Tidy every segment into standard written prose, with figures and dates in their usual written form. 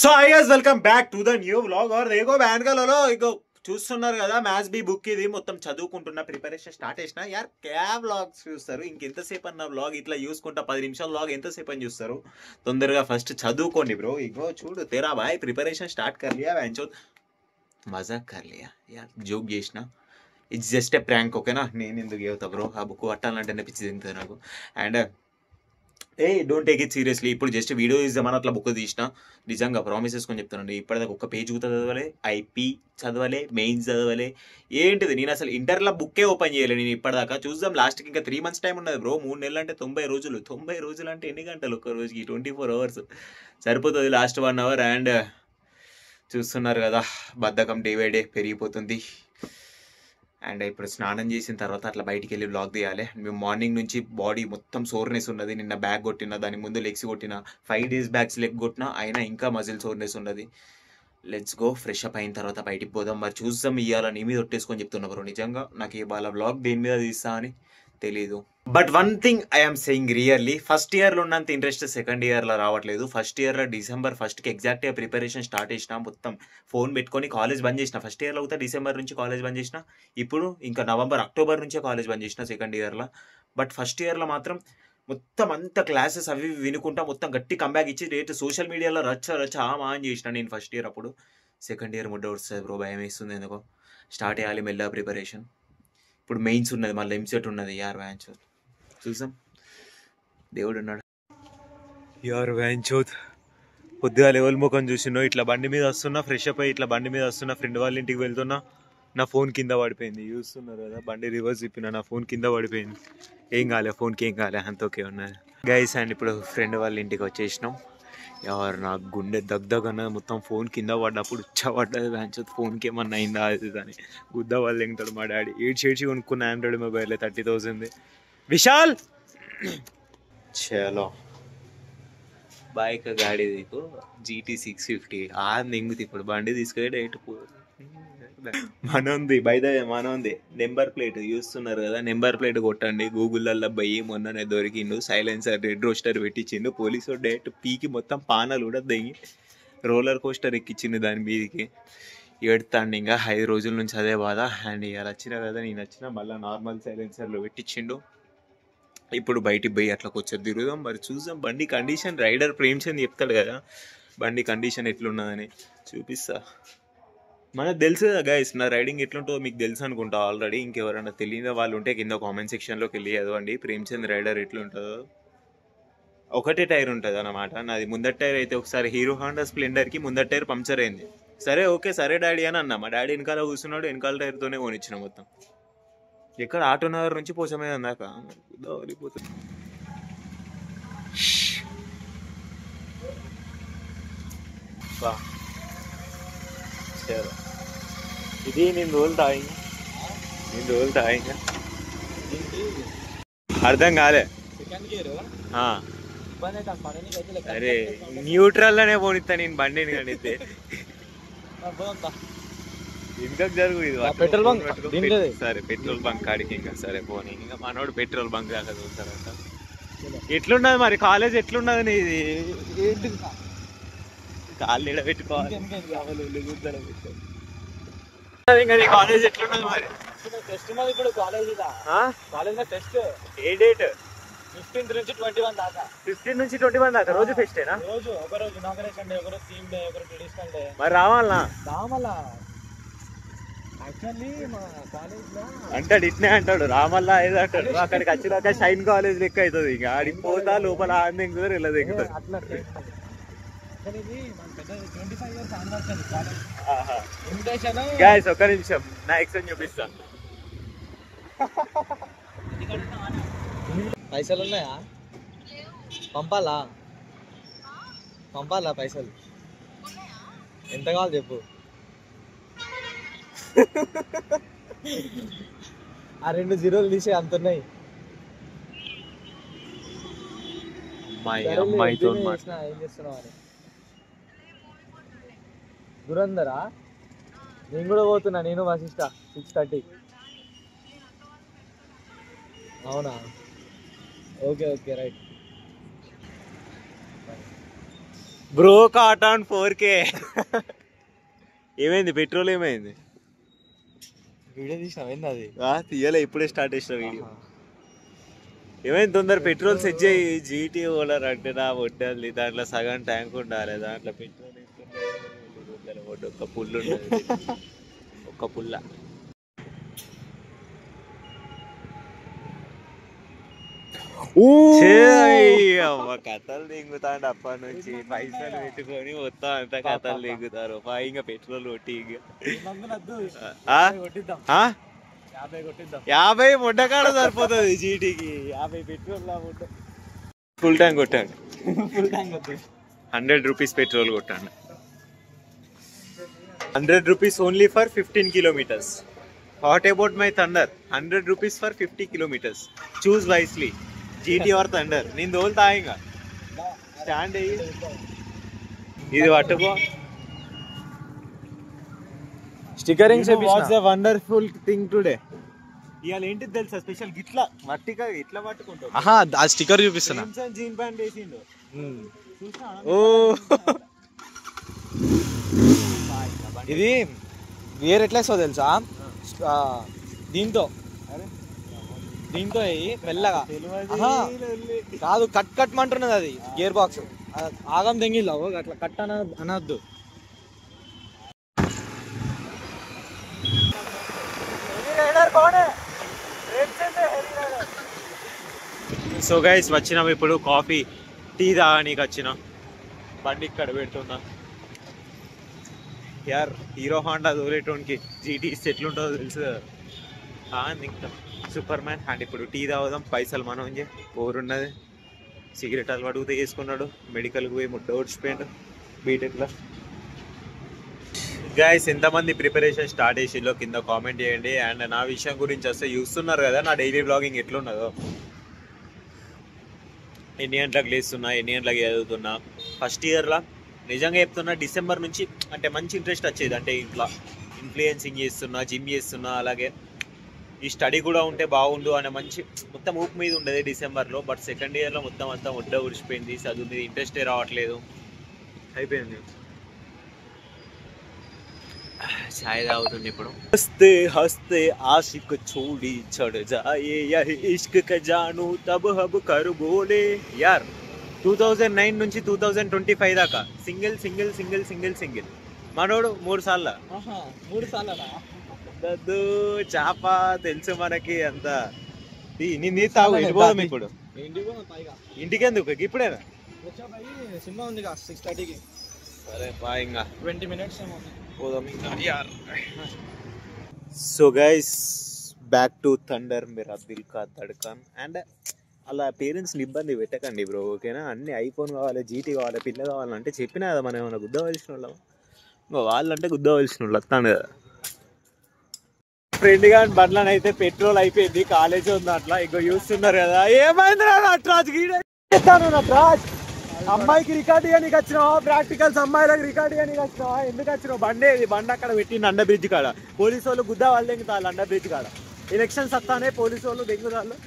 So I guys welcome back to the new vlog ఆర్ ఏగో బ్యాన్గాలలో ఇగో చూస్తున్నారు కదా మ్యాథ్స్ బి బుక్ ఇది మొత్తం చదువుకుంటున్న ప్రిపరేషన్ స్టార్ట్ చేసిన యార్ వ్లాగ్స్ చూస్తారు ఇంకెంతసేపు అన్న వ్లాగ్ ఇట్లా చూసుకుంటా 10 నిమిషాల వ్లాగ్ ఎంతసేపు అని చూస్తారు తొందరగా ఫస్ట్ చదువుకోండి బ్రో ఇగో చూడు తెరా బాయ్ ప్రిపరేషన్ స్టార్ట్ कर लिया वेंचो मजाक कर लिया यार जोक చేసిన ఇట్స్ జస్ట్ ఏ ప్రాంక్ ఓకేనా నేను ఎందుకు చెప్తా బ్రో ఆ బుక్ పట్టాలంటేనే పిచ్చి తింటుంది నాకు and A don't take it seriously ఇప్పుడు జస్ట్ వీడియో ఇద్దామని అట్లా బుక్ తీసిన నిజంగా ప్రామిసెస్ కొని చెప్తానండి ఇప్పటిదాకా ఒక్క పేజ్ కూడా చదవలే ఐపీ చదవలే మెయిన్స్ చదవలే ఏంటిది నేను అసలు ఇంటర్లో బుక్కే ఓపెన్ చేయలే నేను ఇప్పటిదాకా చూద్దాం లాస్ట్కి ఇంకా 3 months టైం ఉన్నది బ్రో 3 నెలలు అంటే 90 రోజులు అంటే ఎన్ని గంటలు ఒక్క రోజుకి 24 hours సరిపోతుంది లాస్ట్ 1 hour అండ్ చూస్తున్నారు కదా బద్ధకం డే బై డే పెరిగిపోతుంది అండ్ ఇప్పుడు స్నానం చేసిన తర్వాత అట్లా బయటికి వెళ్ళి వ్లాగ్ తీయాలి మేము మార్నింగ్ నుంచి బాడీ మొత్తం సోర్నెస్ ఉన్నది నిన్న బ్యాక్ కొట్టిన దాని ముందు లెగ్స్ కొట్టిన 5 days బ్యాక్స్ లెగ్ కొట్టినా అయినా ఇంకా మజిల్ సోర్నెస్ ఉన్నది లెట్స్ గో ఫ్రెష్ అప్ అయిన తర్వాత బయటికి పోదాం మరి చూద్దాం ఇవ్వాలని నీ మీద ఒట్టేసుకొని చెప్తున్నా బ్రో నిజంగా నాకు ఇవాళ వ్లాగ్ దేని మీద తీస్తా అని తెలీదు but one thing I'm saying really first ఇయర్లో ఉన్నంత ఇంట్రెస్ట్ సెకండ్ ఇయర్లో రావట్లేదు ఫస్ట్ ఇయర్లో December 1st ఎగ్జాక్ట్గా ప్రిపరేషన్ స్టార్ట్ చేసిన మొత్తం ఫోన్ పెట్టుకొని కాలేజ్ బంద్ చేసిన ఫస్ట్ ఇయర్లో అవుతా December నుంచి కాలేజ్ బంద్ చేసిన ఇప్పుడు ఇంకా October నుంచే కాలేజ్ బంద్ చేసిన సెకండ్ ఇయర్లో బట్ ఫస్ట్ ఇయర్లో మాత్రం మొత్తం అంత క్లాసెస్ అవి వినుకుంటా మొత్తం గట్టి కంబ్యాక్ ఇచ్చి రేటు సోషల్ మీడియాలో రచ్చ ఆమా అని చేసిన నేను ఫస్ట్ ఇయర్ అప్పుడు సెకండ్ ఇయర్ ముడ్డ వస్తుంది బ్రో భయం వేస్తుంది ఎందుకో స్టార్ట్ చేయాలి మెల్లగా ప్రిపరేషన్ ఇప్పుడు మెయిన్స్ ఉన్నది మళ్ళీ ఎంసెట్ ఉన్నది యార్ వ్యాన్చోత్ చూసాం దేవుడు ఉన్నాడు యార్ వ్యాన్చోత్ పొద్దుగా లెవెల్ ముఖం చూసినో ఇట్లా బండి మీద వస్తున్నా ఫ్రెష్ అప్ అయ్యి ఇట్లా బండి మీద వస్తున్నా ఫ్రెండ్ వాళ్ళ ఇంటికి వెళ్తున్నా నా ఫోన్ కింద పడిపోయింది చూస్తున్నారు కదా బండి రివర్స్ తిప్పిన నా ఫోన్ కింద పడిపోయింది ఏం కాలే ఫోన్కి ఏం కాలే అంత ఓకే ఉన్నది గైస్ అండ్ ఇప్పుడు ఫ్రెండ్ వాళ్ళ ఇంటికి వచ్చేసినాం ఎవరు నా గుండె దగ్గన మొత్తం ఫోన్ కింద పడ్డప్పుడు పడ్డది వ్యాన్చోత్ ఫోన్కి ఏమన్నా అయిందా అది అని గుద్ద వాళ్ళు ఎంగుతాడు మా డాడీ ఏడ్చి కొనుక్కున్న ఆండ్రాయిడ్ మొబైల్ 30,000 విశాల్ చలో బైక్ గాడి దీకు GT 650 ఎంగుతి ఇప్పుడు బండి తీసుకెళ్ళి డైరెక్ట్ మనోంది బైదవే మనోంది నెంబర్ ప్లేట్ చూస్తున్నారు కదా నెంబర్ ప్లేట్ కొట్టండి గూగుల్లో పోయి మొన్ననే దొరికిండు సైలెన్సర్ రెడ్ రోస్టర్ పెట్టించిండు పోలీసు డైరెక్ట్ పీకి మొత్తం పానాలు కూడా దిగి రోలర్ కోస్టర్ ఎక్కించిండు దాని మీదకి ఏడుతాండి ఇంకా 5 రోజుల నుంచి అదే బాధ అండ్ ఇక వచ్చినా కదా నేను వచ్చినా మళ్ళీ నార్మల్ సైలెన్సర్లో పెట్టించిండు ఇప్పుడు బయటికి పోయి అట్లా కొంచెం తిరుగుదాం మరి చూద్దాం బండి కండిషన్ రైడర్ ప్రేమ్చంద్ చెప్తాడు కదా బండి కండిషన్ ఎట్లున్నదని చూపిస్తా మనకు తెలుసు కదా గైస్ నా రైడింగ్ ఎట్లుంటుందో మీకు తెలుసు అనుకుంటా ఆల్రెడీ ఇంకెవరైనా తెలియని వాళ్ళు ఉంటే కింద కామెంట్ సెక్షన్లోకి వెళ్ళి చదవండి ప్రేమ్చంద్ రైడర్ ఎట్లుంటుందో ఒకటే టైర్ ఉంటుంది అన్నమాట నాది ముందర టైర్ అయితే ఒకసారి హీరో హోండా స్ప్లెండర్కి ముందర టైర్ పంక్చర్ అయింది సరే ఓకే సరే డాడీ అని అన్నా మా డాడీ వెనకాల కూర్చున్నాడు వెనకాల టైర్తోనే కొనిచ్చిన మొత్తం ఎక్కడ ఆటోనగర్ నుంచి పోసమే అందాక వెళ్ళిపోతుంది ఇది నేను తోలుతా ఇంకా అర్థం కాలే అరే న్యూట్రల్లోనే పోనిస్తా నేను బండిని కడితే ఇంతకు జరుగు ఇది పెట్రోల్ బంక్ సరే పెట్రోల్ బంక్ కాడికి ఇంకా సరే పోనీ ఇంకా మనోడు పెట్రోల్ బంక్ దాకా చూస్తారంట ఎట్లున్నది మరి కాలేజ్ ఎట్లున్నది నీది ఏంటి కాళ్ళు ఎడబెట్టుకోవాలి కాలేజ్ ఎట్లున్నది మరి టెస్ట్ ఉన్నది ఇప్పుడు కాలేజ్ టెస్ట్ ఏ డేట్ 15th నుంచి 21 దాకా 15 నుంచి 21 దాకా రోజు ఫెస్టేనా రోజు ఒకరోజు ఇనాగరేషన్ డే ఒకరోజు థీమ్ డే ఒకరోజు ట్రెడిషనల్ డే మరి రావాలా యాక్చువల్లీ మా కాలేజ్లో అంటాడు ఇట్నే అంటాడు రామల్లా ఏదో అంటాడు అక్కడికి వచ్చినాక షైన్ కాలేజ్ లెక్క అవుతుంది ఇంకా ఆడికి పోతా లోపల ఆంది ఎక్కుతారు ఇలా ఎక్కుతారు అట్లా ఇది మన పెద్ద 25 years anniversary college invitation guys ఒక్క నిమిషం నా ఎక్స్ప్లెయిన్ చూపిస్తా పైసలు ఉన్నాయా పంపాలా పైసలు ఎంత కావాలి చెప్పు ఆ 2 జీరోలు తీసే అంత ఉన్నాయి అమ్మాయితో ఏం చేస్తున్నావు అని దురందరా నేను కూడా పోతున్నా నేను వశిష్ట 6:30 అవునా ఓకే రైట్ బ్రో కాటాన్ 4K. ఏమైంది పెట్రోల్ ఏమైంది? వీడియో తీసినావు ఏంది అది? తీయలే, ఇప్పుడే స్టార్ట్ చేసిన వీడియో. ఏమైంది తొందర పెట్రోల్ సెట్ చేయి. జీటీ ఓలర్ అంటే నా వడ్డాలి, దాంట్లో సగం ట్యాంక్ ఉండాలి, దాంట్లో పెట్రోల్ ఒక్క పుల్లు ఉంటుంది, ఒక్క పుల్ల. కథలు దింగుతాండి అప్పటి నుంచి. పైసలు పెట్టుకొని మొత్తం అంతా కథలు దింగుతారు. ఇంకా పెట్రోల్ కొట్టి 50 ముడ్డకాడ సరిపోతుంది జీటీకి. 50 పెట్రోల్ ఫుల్ ట్యాంక్ కొట్టాడు. 100 రూపీస్ పెట్రోల్ కొట్టాడు. 100 rupees only for 15 kilometers. What about my Thunder? 100 rupees for 50 kilometers. Choose wisely. GT or Thunder. నేను తోలుతా ఇంకా. స్టాండ్ అయ్యి ఇది పట్టుకో. Stickering what's the wonderful thing today. ఇవాళ ఏంటిది తెలుసా స్పెషల్? గిట్లా మట్టిగా ఇట్లా పట్టుకుంటావు. ఆ స్టిక్కర్ చూపిస్తున్నా. జీన్ ప్యాంట్ వేసిండు. ఓ ఇది వేరే ఎట్లా వేస్తావు తెలుసా? దీంతో మెల్లగా కాదు, కట్ కట్ మంటున్నది అది గేర్ బాక్స్. ఆగం తెంగిల్లావు అట్లా కట్ అనద్దు. సో గైస్ వచ్చినాం ఇప్పుడు కాఫీ టీ తాగనీకి వచ్చినాం. బండి ఇక్కడ పెడుతున్నా. యార్ హీరో హోండా తోలేటోనికి జీటీస్ ఎట్లుంటుందో తెలుసు కదా. ఇంకా సూపర్ మ్యాన్. అండ్ ఇప్పుడు టీ తాగుదాం. పైసలు మనం పోరున్నది. సిగరెట్ అలవాటు చేసుకున్నాడు. మెడికల్కి పోయి ముడ్డ ఓడిచిపోయాడు బీటెక్లో. గైస్ ఎంతమంది ప్రిపరేషన్ స్టార్ట్ చేసిలో కింద కామెంట్ చేయండి. అండ్ నా విషయం గురించి వస్తే చూస్తున్నారు కదా నా డైలీ బ్లాగింగ్ ఎట్లున్నదో. ఎన్ని గంటలకు లేస్తున్నా, ఎన్ని గంటలకు చదువుతున్నా. ఫస్ట్ ఇయర్లో నిజంగా చెప్తున్నా డిసెంబర్ నుంచి అంటే మంచి ఇంట్రెస్ట్ వచ్చేది. అంటే ఇంట్లో ఇన్ఫ్లుయెన్సింగ్ చేస్తున్నా, జిమ్ చేస్తున్నా, అలాగే ఈ స్టడీ కూడా ఉంటే బాగుండు అనే మంచి మొత్తం ఊపు మీద ఉండేది డిసెంబర్లో. బట్ సెకండ్ ఇయర్లో మొత్తం అంతా ముడ్డ ఉడిచిపోయింది. చదువు మీద ఇంట్రెస్టే రావట్లేదు. అయిపోయింది. చాయ్ తాగుతుంది ఇప్పుడు. హస్తే హస్తే ఆशिक छोड़ी चढ़ जाए यही इश्क का जानू तब हब कर बोले. यार 2009 నుంచి 2025 దాకా single single single single single. మనోడు 3 సార్లు దద్దు చాప తెలుసు మనకి అంతా. నీ తాగు వెళ్ళిపోదాం ఇప్పుడు. ఇంటికి ఎందుకు ఇప్పుడేనా? సినిమా ఉంది 6:30కి. సరే బా, ఇంకా 20 minutes పోదాం ఇంకా. So guys back to thunder మేరా దిల్ కా ధడ్కన్. అండ్ అలా పేరెంట్స్ని ఇబ్బంది పెట్టకండి బ్రో, ఓకేనా? అన్ని ఐఫోన్ కావాలి, జీటీ కావాలి, పిల్ల కావాలంటే చెప్పినా కదా మనం ఏమైనా గుద్దవలసిన వాళ్ళం. ఇంకా వాళ్ళంటే గుద్దవలసిన వాళ్ళు వస్తాను కదా. ఫ్రెండ్ కానీ బండ్లను అయితే పెట్రోల్ అయిపోయింది. కాలేజ్ ఉంది అట్లా ఇంకో చూస్తున్నారు కదా. ఏమైంది నటరాజ్ గీడేస్తాను. నటరాజ్ అమ్మాయికి రికార్డ్ చేయడానికి వచ్చినావా? ప్రాక్టికల్స్ అమ్మాయిలకు రికార్డ్ చేయడానికి వచ్చినావా? ఎందుకు వచ్చినావు? బండి అక్కడ పెట్టింది అండర్ బ్రిడ్జ్ కాడ. పోలీసు వాళ్ళు గుద్దా వాళ్ళు దెంగుతారు అండర్ బ్రిడ్జ్ కాడ. ఎలక్షన్స్ వస్తానే పోలీసు వాళ్ళు దెంగుతారు.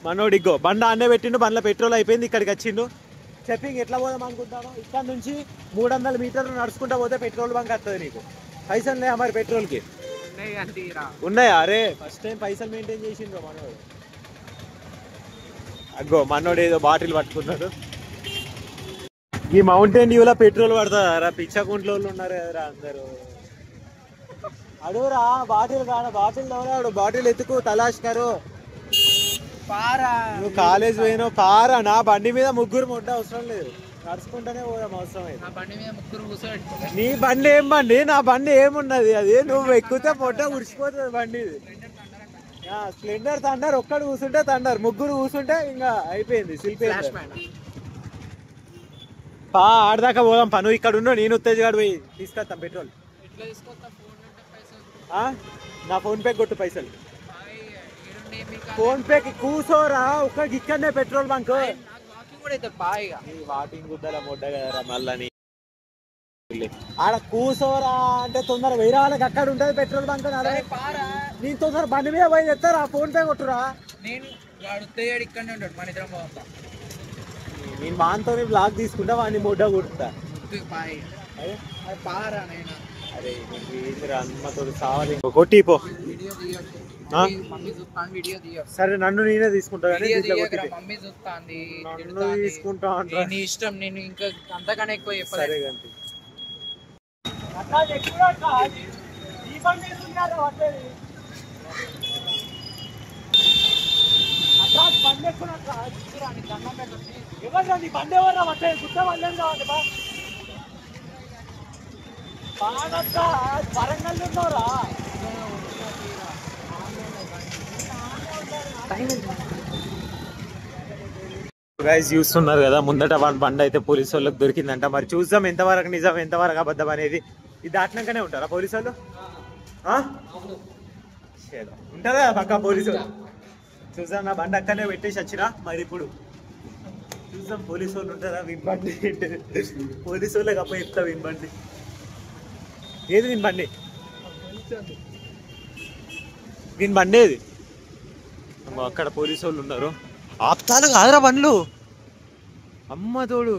మనోడు ఇగ్గో బండి అన్నే పెట్టిండు. బండ్లో పెట్రోల్ అయిపోయింది. ఇక్కడికి వచ్చిండు. చెప్పింగ్ ఎట్లా పోదాం అనుకుంటాను. ఇక్కడ నుంచి 300 మీటర్లు నడుచుకుంటా పోతే పెట్రోల్ బంక్ వస్తుంది నీకు. పైసలు లేవా మరి పెట్రోల్కి? ఉన్నాయా? అరే ఫస్ట్ టైం పైసలు మెయింటైన్ చేసిండ్రు మనోడు. అగ్గో మనోడు ఏదో బాటిల్ పట్టుకున్నాడు. ఈ మౌంటైన్ డ్యూలో పెట్రోల్ పడుతుందా? పిచ్చకుంట్లో ఉన్నారు కదరా అందరూ. అడుగురా బాటిల్ కాడ. బాటిల్ ఎవరాడు? బాటిల్ ఎత్తుకు తలాష్కరు. నువ్వు కాలేజ్ పోయినావు పారా. నా బండి మీద ముగ్గురు ముడ్డ అవసరం లేదు, నడుచుకుంటూనే పోదాం అవసరం అయితే. నీ బండి ఏం బండి? నా బండి ఏమున్నది? అది నువ్వు ఎక్కితే పొట్ట ఉడిచిపోతుంది బండి. స్ప్లెండర్ థండర్ ఒక్కడు కూర్చుంటే థండర్, ముగ్గురు కూర్చుంటే ఇంకా అయిపోయింది. పా ఆడదాకా పోదాం పను. ఇక్కడ ఉన్నాడు, నేను ఉత్తేజగాడు పోయి తీసుకొస్తాం పెట్రోల్. నా ఫోన్ పే కొట్టు పైసలు. ఫోన్ పే కూర్చోరా, ఒక్కడికి ఇక్కడనే పెట్రోల్ బంక్. వాకింగ్ గుద్దల మొడ్డ కదరా మళ్ళీ. ఆడ కూర్చోరా అంటే తొందర వేరే వాళ్ళకి అక్కడ ఉంటుంది పెట్రోల్ బంక్. నేను తొందర బండి మీద పోయి చెప్తారా, ఫోన్ పే కొట్టురా. నేను వానితో బ్లాక్ తీసుకుంటా, వాడిని మొడ్డ కొట్టుతా. పాయి అది పారా నేను అరే అమ్మతో సావాలి కొట్టిపో వీడియో తీయొచ్చు మమ్మీ చూస్తాను వీడియో తీయొచ్చు సరే నన్ను నేనే తీసుకుంటా కానీ మమ్మీ చూస్తాంది నన్ను తీసుకుంటా అంటా నీ ఇష్టం నేను ఇంకా అంతకన్నా ఎక్కువ చెప్పలేదు సరే గంటి గైస్ చూస్తున్నారు కదా ముందట బండి అయితే పోలీసు వాళ్ళకి దొరికిందంట. మరి చూద్దాం ఎంతవరకు నిజం ఎంతవరకు అబద్ధం అనేది. ఇది దాటినాకనే ఉంటారా పోలీసు వాళ్ళు? ఉంటారా పక్క పోలీసు వాళ్ళు? చూద్దాం, నా బండి అక్కడనే పెట్టేసి వచ్చినా. మరి ఇప్పుడు చూద్దాం పోలీసు వాళ్ళు ఉంటారా వినబండి. పోలీసు వాళ్ళకి అప్ప చెప్తా వినబండి. ఏది వినబండి? వినబండి ఏది? అక్కడ పోలీసు వాళ్ళు ఉన్నారు. ఆప్తాలు కాదురా బండ్లు, అమ్మ తోడు.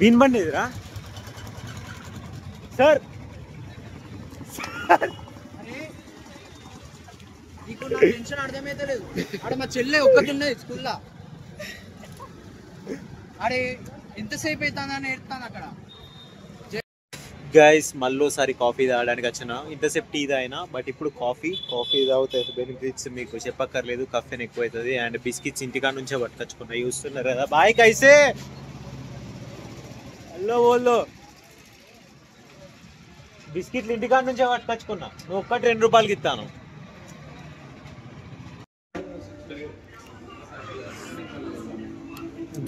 వినబండి ఏదిరా సార్? నీకు నా టెన్షన్ అర్థమైతే లేదు. అక్కడ మా చెల్లె ఒక్కటి ఉన్నది స్కూల్లో. అరే ఎంతసేపు అవుతుందని ఏడుతాను అక్కడ. గైస్ మళ్ళీసారి కాఫీ తాగడానికి వచ్చిన. ఇంతసేపు టీ తాగినా, బట్ ఇప్పుడు కాఫీ తాగితే బెనిఫిట్స్ మీకు చెప్పక్కర్లేదు. కఫెన్ ఎక్కువ అవుతుంది. అండ్ బిస్కెట్స్ ఇంటికా నుంచే పట్టుకొచ్చుకున్నా. చూస్తున్నారు కదా. బాయ్ కైసే హలో ఓల్లో బిస్కెట్లు ఇంటికా నుంచే పట్టుకొచ్చుకున్నా. నువ్వు ఒక్కటి 2 రూపాయలకి ఇస్తాను.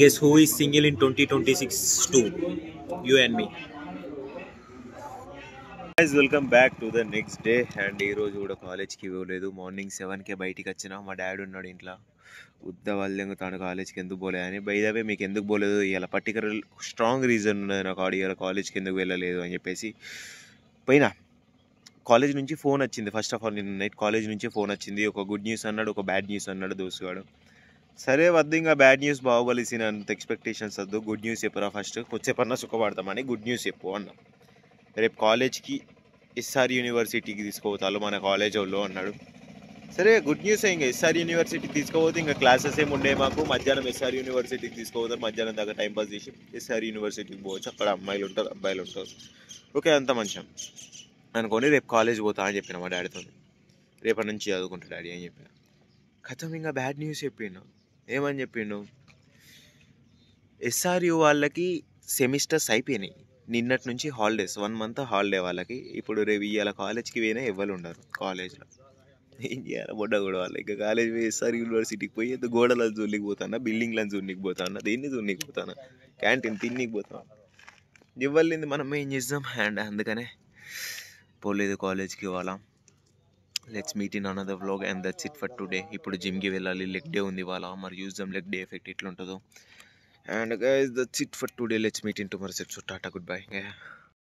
Guess who is single in 2026 2? You and me. Welcome back to the next day. And ఈరోజు కూడా కాలేజ్కి ఇవ్వలేదు. మార్నింగ్ 7కే బయటికి వచ్చిన. మా డాడీ ఉన్నాడు ఇంట్లో. ఉద్ద వాళ్ళు తాను కాలేజ్కి ఎందుకు పోలేదు అని. బైదవే మీకు ఎందుకు పోలేదు ఇలా పర్టికులర్ స్ట్రాంగ్ రీజన్ ఉన్నది నాకు. ఇలా కాలేజ్కి ఎందుకు వెళ్ళలేదు అని చెప్పేసి పోయినా. కాలేజ్ నుంచి ఫోన్ వచ్చింది. ఫస్ట్ ఆఫ్ ఆల్ నేను నైట్ కాలేజ్ నుంచి ఫోన్ వచ్చింది. ఒక గుడ్ న్యూస్ అన్నాడు, ఒక బ్యాడ్ న్యూస్ అన్నాడు దోస్తుగాడు. సరే వద్దు, ఇంకా బ్యాడ్ న్యూస్ బాగోవలసిన అంత ఎక్స్పెక్టేషన్స్ వద్దు, గుడ్ న్యూస్ చెప్పరా ఫస్ట్, కొద్దిసేపన్నా సుఖపడతామని గుడ్ న్యూస్ చెప్పు అన్నా. రేపు కాలేజ్కి ఎస్ఆర్ యూనివర్సిటీకి తీసుకుపోతాను మన కాలేజ్ వాళ్ళు అన్నాడు. సరే గుడ్ న్యూస్. ఇంకా ఎస్ఆర్ యూనివర్సిటీకి తీసుకుపోతే ఇంకా క్లాసెస్ ఏమి ఉండే మాకు. మధ్యాహ్నం ఎస్ఆర్ యూనివర్సిటీకి తీసుకుపోతారు. మధ్యాహ్నం దాకా టైంపాస్ చేసి ఎస్ఆర్ యూనివర్సిటీకి పోవచ్చు. అక్కడ అమ్మాయిలు ఉంటారు, అబ్బాయిలు ఉంటారు. ఓకే అంత మంచిగా అనుకోని రేపు కాలేజ్ పోతా అని చెప్పిన మా డాడీతో. రేపటి నుంచి చదువుకుంటా డాడీ అని చెప్పిన. కథం ఇంకా బ్యాడ్ న్యూస్ చెప్పిండు. ఏమని చెప్పిండు? ఎస్ఆర్యు వాళ్ళకి సెమిస్టర్స్ అయిపోయినాయి. నిన్నటి నుంచి హాలిడేస్, 1 మంత్ హాలిడే వాళ్ళకి. ఇప్పుడు రేపు ఇవాళ కాలేజ్కి పోయినా ఎవరు ఉండరు కాలేజ్లో. ఏం చేయాలి బొడ్డ కూడా వాళ్ళు. ఇంకా కాలేజ్ పోయి ఎస్ఆర్ యూనివర్సిటీకి పోయి గోడలను చూడనికి పోతానా, బిల్డింగ్లను చూడనికి పోతానా, దేన్ని చూడనికి పోతానా, క్యాంటీన్ తిన్నికి పోతాను. ఇవ్వలేదు మనం ఏం చేద్దాం. అండ్ అందుకనే పోలేదు కాలేజ్కి ఇవాళ. Let's meet in another vlog and that's it for today. ఇప్పుడు జిమ్కి వెళ్ళాలి. లెగ్ డే ఉంది ఇవాళ. మరి చూద్దాం లెగ్ డే ఎఫెక్ట్ ఎట్లుంటుందో. And guys, that's it for today. Let's meet in tomorrow's episode. Tata, goodbye. Yeah.